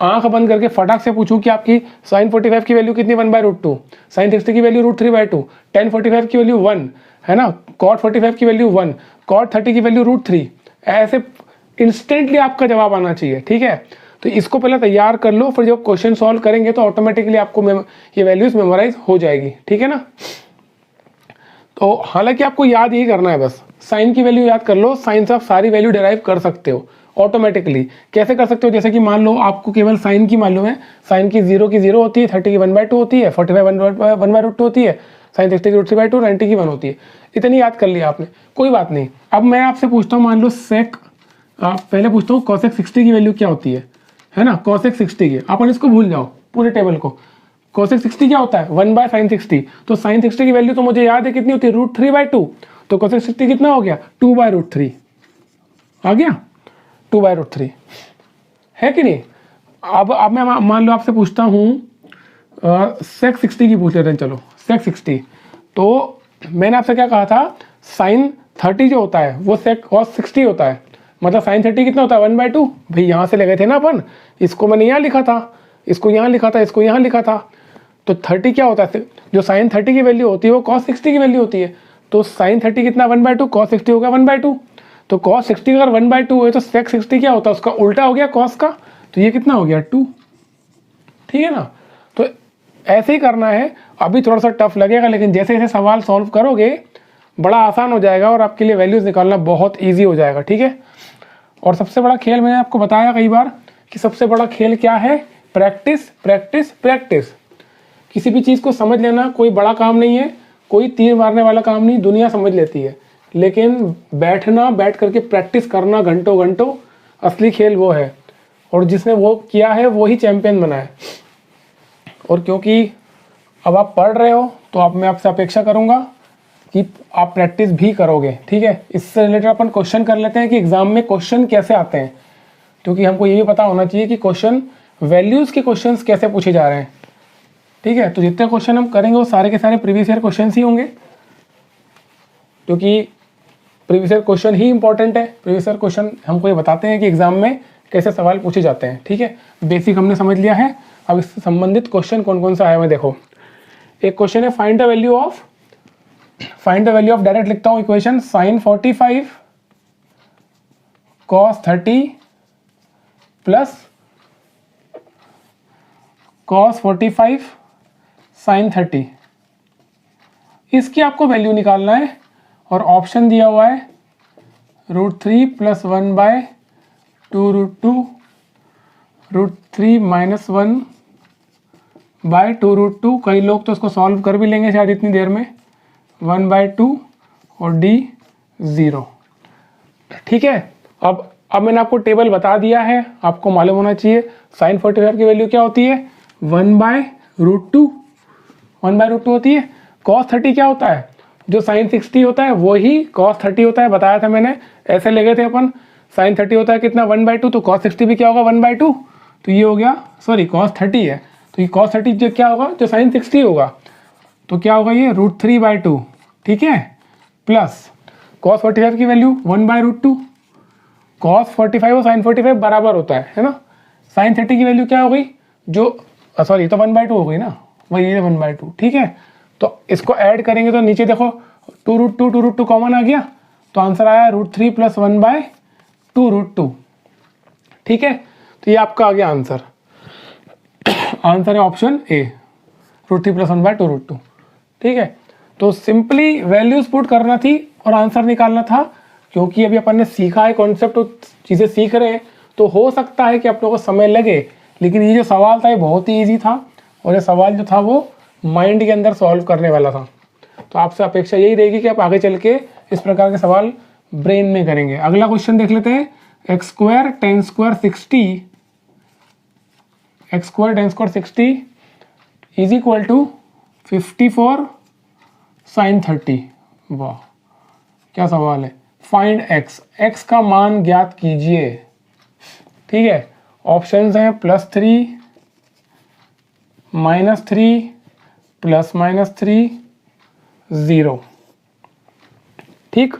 आंख बंद करके फटाक से पूछूं कि आपकी साइन 45 की वैल्यू कितनी 1/√2, साइन 60 की वैल्यू √3/2, tan 45 की वैल्यू 1 है ना, cot 45 की वैल्यू 1, cot 30 की वैल्यू √3, ऐसे इंस्टेंटली आपका जवाब आना चाहिए। ठीक है, तो इसको पहले तैयार कर लो, फिर जब क्वेश्चन सॉल्व करेंगे तो ऑटोमेटिकली आपको ये वैल्यूज मेमोराइज हो जाएगी। ठीक है ना, तो हालांकि आपको याद यही करना है, बस साइन की वैल्यू याद कर लो, साइन से आप सारी वैल्यू डिराइव कर सकते हो ऑटोमेटिकली। कैसे कर सकते हो, जैसे कि मान लो आपको केवल साइन की मालूम है, साइन की 0 होती है, 30 की 1/2 होती है, 45 1/√2 होती है, साइन 60 की √3/2, 90 की 1 होती है। इतनी याद कर लिया आपने, कोई बात नहीं। अब मैं आपसे पूछता हूँ, मान लो सेक, पहले पूछता हूँ कोसेक 60 की वैल्यू क्या होती है ना, कोसेक 60 की, अपन इसको भूल जाओ पूरे टेबल को। कोसेक 60 क्या होता है 1/sin 60। तो साइन 60 की वैल्यू तो मुझे याद है कितनी होती है √3/2, तो कोसेक 60 कितना हो गया 2/√3 आ गया। 2/√3 है कि नहीं। अब मैं मान लो आपसे पूछता हूँ सेक 60 की पूछ लेते हैं, चलो सेक 60। तो मैंने आपसे क्या कहा था, साइन 30 जो होता है वो सेक कॉस 60 होता है, मतलब साइन 30 कितना होता है 1/2। भाई यहाँ से ले गए थे ना अपन, इसको मैंने यहाँ लिखा था, इसको यहाँ लिखा था, इसको यहाँ लिखा था। तो 30 क्या होता है, जो साइन 30 की वैल्यू होती है वो कॉस 60 की वैल्यू होती है। तो साइन 30 कितना 1/2, कॉस 60 होगा 1/2। तो कॉस 60 अगर 1/2 है तो सेक 60 क्या होता है, उसका उल्टा हो गया कॉस का। तो ये कितना हो गया 2, ठीक है ना। तो ऐसे ही करना है। अभी थोड़ा सा टफ लगेगा, लेकिन जैसे जैसे सवाल सॉल्व करोगे बड़ा आसान हो जाएगा और आपके लिए वैल्यूज निकालना बहुत ईजी हो जाएगा, ठीक है। और सबसे बड़ा खेल मैंने आपको बताया कई बार कि सबसे बड़ा खेल क्या है, प्रैक्टिस प्रैक्टिस प्रैक्टिस। किसी भी चीज़ को समझ लेना कोई बड़ा काम नहीं है, कोई तीर मारने वाला काम नहीं, दुनिया समझ लेती है। लेकिन बैठ करके प्रैक्टिस करना घंटों घंटों, असली खेल वो है। और जिसने वो किया है वो ही चैंपियन बना है। और क्योंकि अब आप पढ़ रहे हो तो अब मैं आपसे अपेक्षा करूँगा कि आप प्रैक्टिस भी करोगे, ठीक है। इससे रिलेटेड अपन क्वेश्चन कर लेते हैं कि एग्जाम में क्वेश्चन कैसे आते हैं, क्योंकि हमको ये भी पता होना चाहिए कि क्वेश्चन वैल्यूज़ के क्वेश्चंस कैसे पूछे जा रहे हैं, ठीक है। तो जितने क्वेश्चन हम करेंगे वो सारे के सारे प्रीवियस ईयर क्वेश्चन ही होंगे, क्योंकि प्रीवियस ईयर क्वेश्चन ही इंपॉर्टेंट है। प्रीवियस ईयर क्वेश्चन हमको ये बताते हैं कि एग्जाम में कैसे सवाल पूछे जाते हैं, ठीक है। बेसिक हमने समझ लिया है। अब इससे संबंधित क्वेश्चन कौन कौन से आए हुए देखो। एक क्वेश्चन है find the value of, direct लिखता हूँ equation, sine 45 cos 30 plus cos 45 sine 30, इसकी आपको वैल्यू निकालना है। और ऑप्शन दिया हुआ है √3 + 1/2√2, √3 - 1/2√2। कई लोग तो इसको सॉल्व कर भी लेंगे शायद इतनी देर में, 1/2 और D 0, ठीक है। अब मैंने आपको टेबल बता दिया है, आपको मालूम होना चाहिए साइन 45 की वैल्यू क्या होती है 1/√2, 1/√2 होती है। कॉस 30 क्या होता है, जो साइन 60 होता है वही कॉस 30 होता है, बताया था मैंने। ऐसे ले गए थे अपन, साइन 30 होता है कितना 1/2, तो कॉस 60 भी क्या होगा 1/2। तो ये हो गया, सॉरी कॉस 30 है, तो ये कॉस 30 जो क्या होगा, जो साइन 60 होगा, तो क्या होगा ये √3/2, ठीक है। प्लस कॉस 45 की वैल्यू 1/√2, कॉस 45 और साइन 45 बराबर होता है ना। साइन 30 की वैल्यू क्या हो गई, जो सॉरी तो 1/2 हो गई ना, वही है 1/2, ठीक है। तो इसको ऐड करेंगे तो नीचे देखो 2√2 कॉमन आ गया, तो आंसर आया √3 + 1/2√2, ठीक है। तो ये आपका आ गया आंसर। आंसर है ऑप्शन ए, √3 + 1/2√2, ठीक है। तो सिंपली वैल्यूज पुट करना थी और आंसर निकालना था। क्योंकि अभी अपन ने सीखा है कॉन्सेप्ट, तो चीज़ें सीख रहे हैं, तो हो सकता है कि अपने को समय लगे, लेकिन ये जो सवाल था ये बहुत ही ईजी था और ये सवाल जो था वो माइंड के अंदर सॉल्व करने वाला था। तो आपसे अपेक्षा यही रहेगी कि आप आगे चल के इस प्रकार के सवाल ब्रेन में करेंगे। अगला क्वेश्चन देख लेते हैं, x² tan² 60 is equal to 54 sign 30। वाह क्या सवाल है। फाइंड x का मान ज्ञात कीजिए, ठीक है। ऑप्शंस हैं +3 -3 +-3 0, ठीक।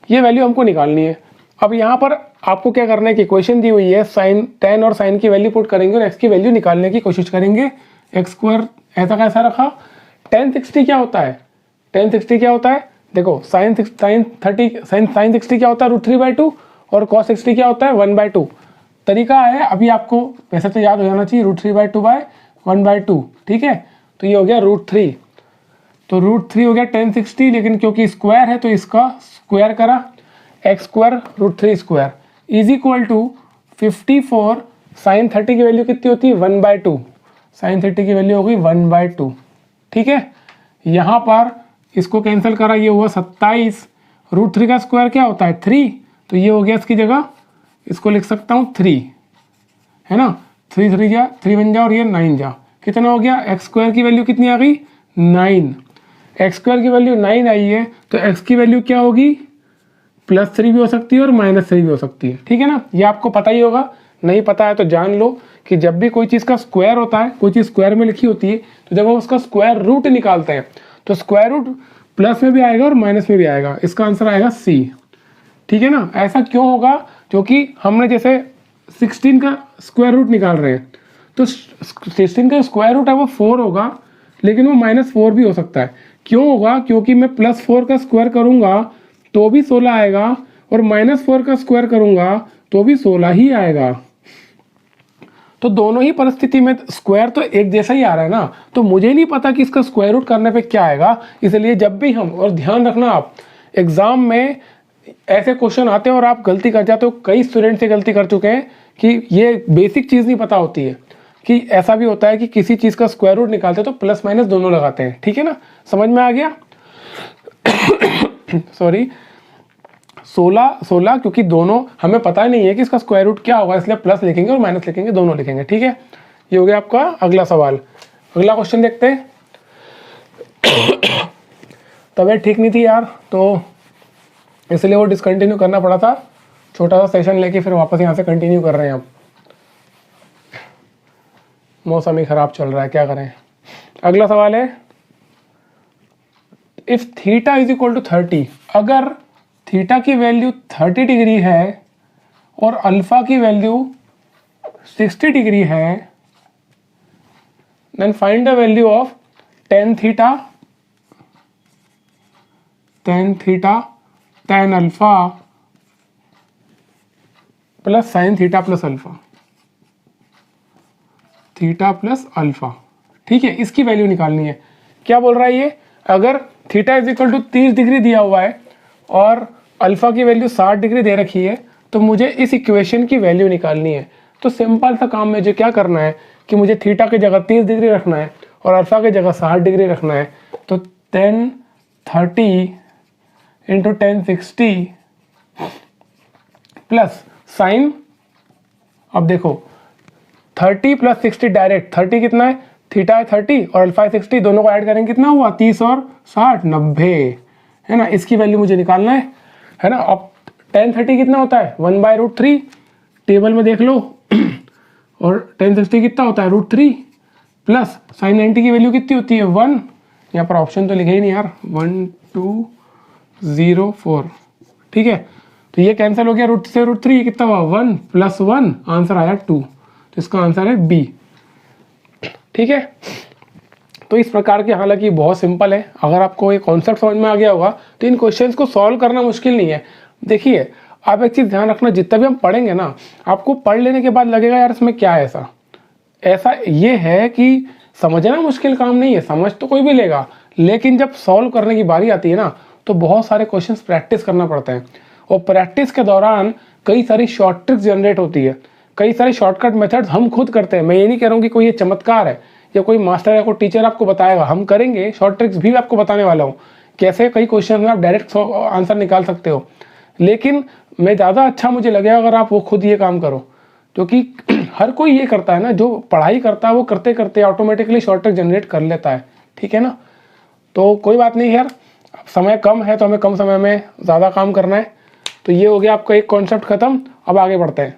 ये वैल्यू हमको निकालनी है। अब यहाँ पर आपको क्या करना है कि इक्वेशन दी हुई है, साइन tan और साइन की वैल्यू पुट करेंगे और x की वैल्यू निकालने की कोशिश करेंगे। x² ऐसा कैसा रखा, tan 60 क्या होता है, tan 60 क्या होता है, देखो साइन 60 क्या होता है √3/2 और cos 60 क्या होता है 1/2। तरीका है अभी आपको वैसे तो याद हो जाना चाहिए, √3/2/1/2, ठीक है। तो ये हो गया √3, तो √3 हो गया tan 60, लेकिन क्योंकि स्क्वायर है तो इसका स्क्वायर करा, x² √3² is equal to 54 sign 30 की वैल्यू कितनी होती है 1/2, साइन 30 की वैल्यू हो गई 1/2, ठीक है। यहाँ पर इसको कैंसिल करा, ये हुआ 27, √3 का स्क्वायर क्या होता है 3, तो ये हो गया इसकी जगह, इसको लिख सकता हूँ 3, है ना। 3 3 जा 3 बन जा और ये 9 जा, कितना हो गया, x² की वैल्यू कितनी आ गई 9, x² की वैल्यू 9 आई है, तो x की वैल्यू क्या होगी +3 भी हो सकती है और -3 भी हो सकती है, ठीक है ना। ये आपको पता ही होगा, नहीं पता है तो जान लो कि जब भी कोई चीज़ का स्क्वायर होता है, कोई चीज़ स्क्वायर में लिखी होती है, तो जब हम उसका स्क्वायर रूट निकालते हैं तो स्क्वायर रूट प्लस में भी आएगा और माइनस में भी आएगा। इसका आंसर आएगा सी, ठीक है ना। ऐसा क्यों होगा? क्योंकि हमने जैसे 16 का स्क्वायर रूट निकाल रहे हैं, तो 16 का स्क्वायर रूट है वो 4 होगा, लेकिन वो -4 भी हो सकता है। क्यों होगा? क्योंकि मैं +4 का स्क्वायर करूंगा तो भी 16 आएगा, और -4 का स्क्वायर करूंगा तो भी 16 ही आएगा। तो दोनों ही परिस्थिति में स्क्वायर तो एक जैसा ही आ रहा है ना, तो मुझे नहीं पता कि इसका स्क्वायर रूट करने पे क्या आएगा। इसलिए जब भी हम, और ध्यान रखना आप, एग्जाम में ऐसे क्वेश्चन आते हैं और आप गलती कर जाते हो, कई स्टूडेंट से गलती कर चुके हैं कि ये बेसिक चीज़ नहीं पता होती है कि ऐसा भी होता है कि किसी चीज़ का स्क्वायर रूट निकालते हैं तो प्लस माइनस दोनों लगाते हैं, ठीक है ना। समझ में आ गया? सॉरी, 16 क्योंकि दोनों हमें पता नहीं है कि इसका स्क्वायर रूट क्या होगा, इसलिए प्लस लिखेंगे और माइनस लिखेंगे, दोनों लिखेंगे, ठीक है। ये हो गया आपका अगला सवाल। अगला क्वेश्चन देखते हैं। तबीयत ठीक नहीं थी यार, तो इसलिए वो डिसकंटिन्यू करना पड़ा था। छोटा सा सेशन लेके फिर वापस यहाँ से कंटिन्यू कर रहे हैं। अब मौसम ही खराब चल रहा है, क्या करें। अगला सवाल है, if theta is equal to 30, अगर थीटा की वैल्यू 30 डिग्री है और अल्फा की वैल्यू 60 डिग्री है, then find the value of tan theta, tan alpha plus sin theta plus alpha, theta plus alpha, ठीक है। इसकी वैल्यू निकालनी है। क्या बोल रहा है ये? अगर theta is equal to 30 degree दिया हुआ है और अल्फा की वैल्यू 60 डिग्री दे रखी है, तो मुझे इस इक्वेशन की वैल्यू निकालनी है। तो सिंपल सा काम मुझे क्या करना है कि मुझे थीटा की जगह 30 डिग्री रखना है और अल्फा की जगह 60 डिग्री रखना है। तो tan 30 into tan 60 plus sign, अब देखो 30 प्लस 60 डायरेक्ट, 30 कितना है? थीटा है 30 और अल्फा है 60, दोनों को ऐड करेंगे कितना हुआ? 30 और 60 90, है ना। इसकी वैल्यू मुझे निकालना है ना। अब tan 30 कितना होता है? 1/√3, टेबल में देख लो। और tan 60 कितना होता है? √3 प्लस sin 90 की वैल्यू कितनी होती है? 1। यहाँ पर ऑप्शन तो लिखे ही नहीं यार, 1 2 0 4, ठीक है। तो ये कैंसिल हो गया, रूट से √3 कितना हुआ? 1 + 1, आंसर आया 2। तो इसका आंसर है बी, ठीक है। तो इस प्रकार के, हालांकि बहुत सिंपल है, अगर आपको ये कॉन्सेप्ट समझ में आ गया होगा तो इन क्वेश्चंस को सॉल्व करना मुश्किल नहीं है। देखिए, आप एक चीज़ ध्यान रखना, जितना भी हम पढ़ेंगे ना, आपको पढ़ लेने के बाद लगेगा यार इसमें क्या है ऐसा ये है कि समझना मुश्किल काम नहीं है, समझ तो कोई भी लेगा, लेकिन जब सॉल्व करने की बारी आती है ना, तो बहुत सारे क्वेश्चंस प्रैक्टिस करना पड़ता है। और प्रैक्टिस के दौरान कई सारी शॉर्ट ट्रिक्स जनरेट होती है, कई सारे शॉर्टकट मेथड्स हम खुद करते हैं। मैं ये नहीं कह रहा हूँ कि कोई ये चमत्कार है या कोई मास्टर या कोई टीचर आपको बताएगा, हम करेंगे। शॉर्ट ट्रिक्स भी आपको बताने वाला हूँ, कैसे कई क्वेश्चन में आप डायरेक्ट आंसर निकाल सकते हो। लेकिन मैं ज़्यादा अच्छा मुझे लगेगा अगर आप वो खुद ये काम करो, क्योंकि हर कोई ये करता है ना, जो पढ़ाई करता है वो करते करते ऑटोमेटिकली शॉर्ट ट्रिक जनरेट कर लेता है, ठीक है ना। तो कोई बात नहीं यार, समय कम है तो हमें कम समय में ज़्यादा काम करना है। तो ये हो गया आपका एक कॉन्सेप्ट खत्म। अब आगे बढ़ते हैं।